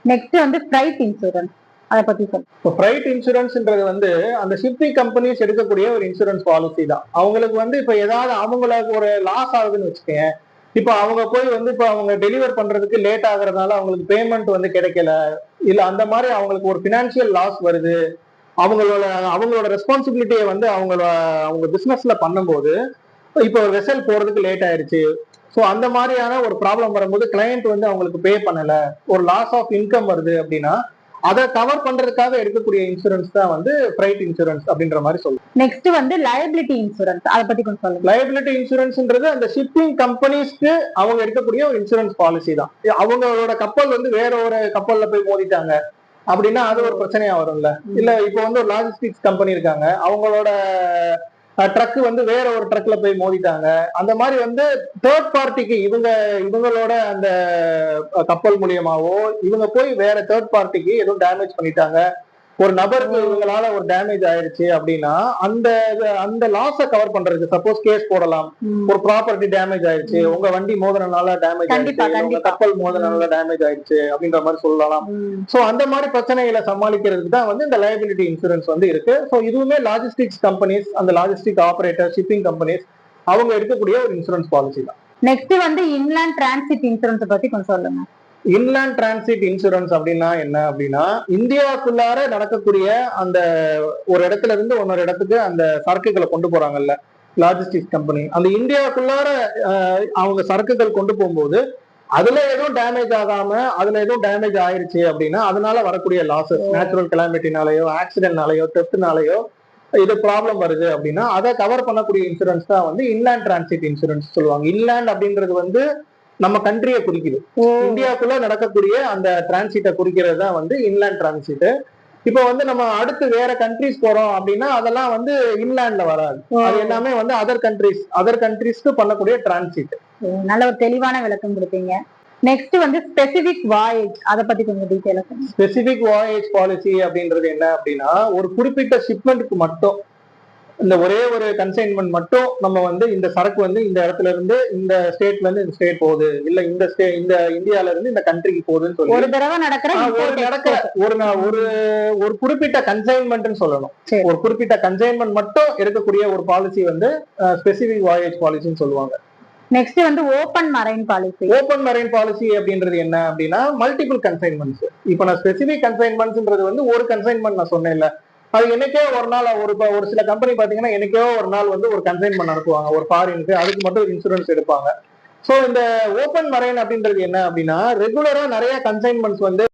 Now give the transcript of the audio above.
Next வந்து fried insurance, அதை பத்தி சொல்லுங்க. இப்போ ஃப்ரைட் இன்சூரன்ஸ்ன்றது வந்து அந்த ஷிப்பிங் கம்பெனிஸ் எடுக்கக்கூடிய ஒரு இன்சூரன்ஸ் பாலிசி தான். அவங்களுக்கு வந்து இப்போ ஏதாவது அவங்களுக்கு ஒரு லாஸ் ஆகுதுன்னு வச்சுக்கோங்க. இப்போ அவங்க போய் வந்து இப்போ அவங்க டெலிவர் பண்றதுக்கு லேட் ஆகுறதுனால அவங்களுக்கு பேமெண்ட் வந்து கிடைக்கல, இல்ல அந்த மாதிரி அவங்களுக்கு ஒரு பினான்சியல் லாஸ் வருது, அவங்களோட அவங்களோட ரெஸ்பான்சிபிலிட்டியை வந்து அவங்க பிசினஸ்ல பண்ணும்போது இப்போ ஒரு வெசல் போறதுக்கு லேட் ஆயிருச்சு. ஸோ அந்த மாதிரியான ஒரு ப்ராப்ளம் வரும்போது கிளையண்ட் வந்து அவங்களுக்கு பே பண்ணல, ஒரு லாஸ் ஆஃப் இன்கம் வருது அப்படின்னா அதை கவர் பண்றதுக்காக எடுக்கக்கூடிய இன்சூரன்ஸ் தான் வந்து ஃப்ரைட் இன்சூரன்ஸ் அப்படின்ற மாதிரி சொல்லுவோம். நெக்ஸ்ட் வந்து லயபிலிட்டி இன்சூரன்ஸ், அதை பத்தி கொஞ்சம் சொல்லுங்க. லயபிலிட்டி இன்சூரன்ஸ்ன்றது அந்த ஷிப்பிங் கம்பெனிஸ்க்கு அவங்க எடுக்கக்கூடிய ஒரு இன்சூரன்ஸ் பாலிசி தான். அவங்களோட கப்பல் வந்து வேற ஒரு கப்பல்ல போய் மோதிட்டாங்க அப்படின்னா அது ஒரு பிரச்சனையா வரும்ல. இல்ல இப்போ வந்து ஒரு லாஜிஸ்டிக்ஸ் கம்பெனி இருக்காங்க, அவங்களோட ட்ரக் வந்து வேற ஒரு ட்ரக்ல போய் மோதிட்டாங்க, அந்த மாதிரி வந்து தேர்ட் பார்ட்டிக்கு இவங்களோட அந்த கப்பல் மூலியமாவோ இவங்க போய் வேற தேர்ட் பார்ட்டிக்கு எதுவும் டேமேஜ் பண்ணிட்டாங்க, ஒரு நபருக்கு இவங்களால ஒரு டேமேஜ் ஆயிருச்சு அப்படின்னா அந்த அந்த லாஸை கவர் பண்றதுக்கு சப்போஸ் கேஸ் போடலாம். ஒரு ப்ராப்பர்ட்டி டேமேஜ் ஆயிருச்சு, உங்க வண்டி மோதனால டேமேஜ் ஆயிடுச்சு, கப்பல் மோதனால டேமேஜ் ஆயிடுச்சு அப்படின்ற மாதிரி சொல்லலாம். சோ அந்த மாதிரி பிரச்சனைகளை சமாளிக்கிறதுக்கு தான் வந்து இந்த லயபிலிட்டி இன்சூரன்ஸ் வந்து இருக்கு. சோ இதுவுமே லாஜிஸ்டிக்ஸ் கம்பெனிஸ், அந்த லாஜிஸ்டிக் ஆபரேட்டர், ஷிப்பிங் கம்பெனிஸ் அவங்க எடுக்கக்கூடிய ஒரு இன்சூரன்ஸ் பாலிசி தான். நெக்ஸ்ட் வந்து இன்லேண்ட் டிரான்சிட் இன்சூரன்ஸ் பத்தி கொஞ்சம் சொல்லுங்க. இன்லேண்ட் டிரான்சிட் இன்சூரன்ஸ் அப்படின்னா என்ன அப்படின்னா, இந்தியாவுக்குள்ளார நடக்கக்கூடிய அந்த ஒரு இடத்துல இருந்து இன்னொரு இடத்துக்கு அந்த சரக்குகளை கொண்டு போறாங்கல்ல லாஜிஸ்டிக்ஸ் கம்பெனி, அந்த இந்தியாவுக்குள்ளார அவங்க சரக்குகள் கொண்டு போகும்போது அதுல எதுவும் டேமேஜ் ஆகாம அதுல எதுவும் டேமேஜ் ஆயிருச்சு அப்படின்னா அதனால வரக்கூடிய லாசஸ், நேச்சுரல் கெலாமிட்டினாலேயோ ஆக்சிடென்ட்னாலேயோ தெஃப்ட்னாலேயோ இது ப்ராப்ளம் வருது அப்படின்னா அதை கவர் பண்ணக்கூடிய இன்சூரன்ஸ் தான் வந்து இன்லேண்ட் டிரான்சிட் இன்சூரன்ஸ் சொல்லுவாங்க. இன்லேண்ட் அப்படின்றது வந்து நம்ம கண்ட்ரியை குறிக்குது, இந்தியாவுக்குள்ள நடக்கக்கூடிய அந்த டிரான்சிட்டை குறிக்கிறது தான் வந்து இன்லேண்ட் டிரான்சிட். இப்போ வந்து நம்ம அடுத்து வேற கண்ட்ரிஸ் போறோம் அப்படின்னா அதெல்லாம் வந்து இன்லேண்ட்ல வராது, அது எல்லாமே வந்து அதர் கண்ட்ரிஸ்க்கு பண்ணக்கூடிய டிரான்சிட். நல்ல ஒரு தெளிவான விளக்கம் கொடுத்தீங்க. நெக்ஸ்ட் வந்து ஸ்பெசிபிக் வாயேஜ், அதை பத்தி கொஞ்சம் டீடைலா சொல்லுங்க. ஸ்பெசிபிக் வாயேஜ் பாலிசி அப்படின்றது என்ன அப்படின்னா, ஒரு குறிப்பிட்ட ஷிப்மெண்ட்டுக்கு மட்டும் இந்த ஒரே ஒரு கன்சைன்மெண்ட் மட்டும் நம்ம வந்து இந்த சரக்கு வந்து இந்த இடத்துல இருந்து இந்த ஸ்டேட்ல இருந்து இந்த ஸ்டேட் போகுது, இல்ல இந்த இந்தியால இருந்து இந்த கண்ட்ரிக்கு போகுதுன்னு சொல்லி ஒரு தடவை நடக்கிற ஒரு குறிப்பிட்ட கன்சைன்மெண்ட் சொல்லணும். ஒரு குறிப்பிட்ட கன்சைன்மெண்ட் மட்டும் எடுக்கக்கூடிய ஒரு பாலிசி வந்து ஸ்பெசிபிக் வாயேஜ் பாலிசின்னு சொல்லுவாங்க. நெக்ஸ்ட் வந்து open marine policy. Open marine policy அப்படின்றது என்ன அப்படின்னா மல்டிபிள் கன்சைன்மெண்ட்ஸ். இப்போ நான் ஸ்பெசிபிக் கன்சைன்மெண்ட்ஸ்ன்றது வந்து ஒரு கன்சைன்மெண்ட் நான் சொன்னேன்ல, அது எனக்கே ஒரு நாள் ஒரு சில கம்பெனி பாத்தீங்கன்னா எனக்கே ஒரு நாள் வந்து ஒரு கன்சைன்மெண்ட் நடத்துவாங்க ஒரு ஃபாரினுக்கு, அதுக்கு மட்டும் ஒரு இன்சூரன்ஸ் எடுப்பாங்க. சோ இந்த ஓபன் மரைன் அப்படின்றது என்ன அப்படின்னா ரெகுலரா நிறைய கன்சைன்மெண்ட்ஸ் வந்து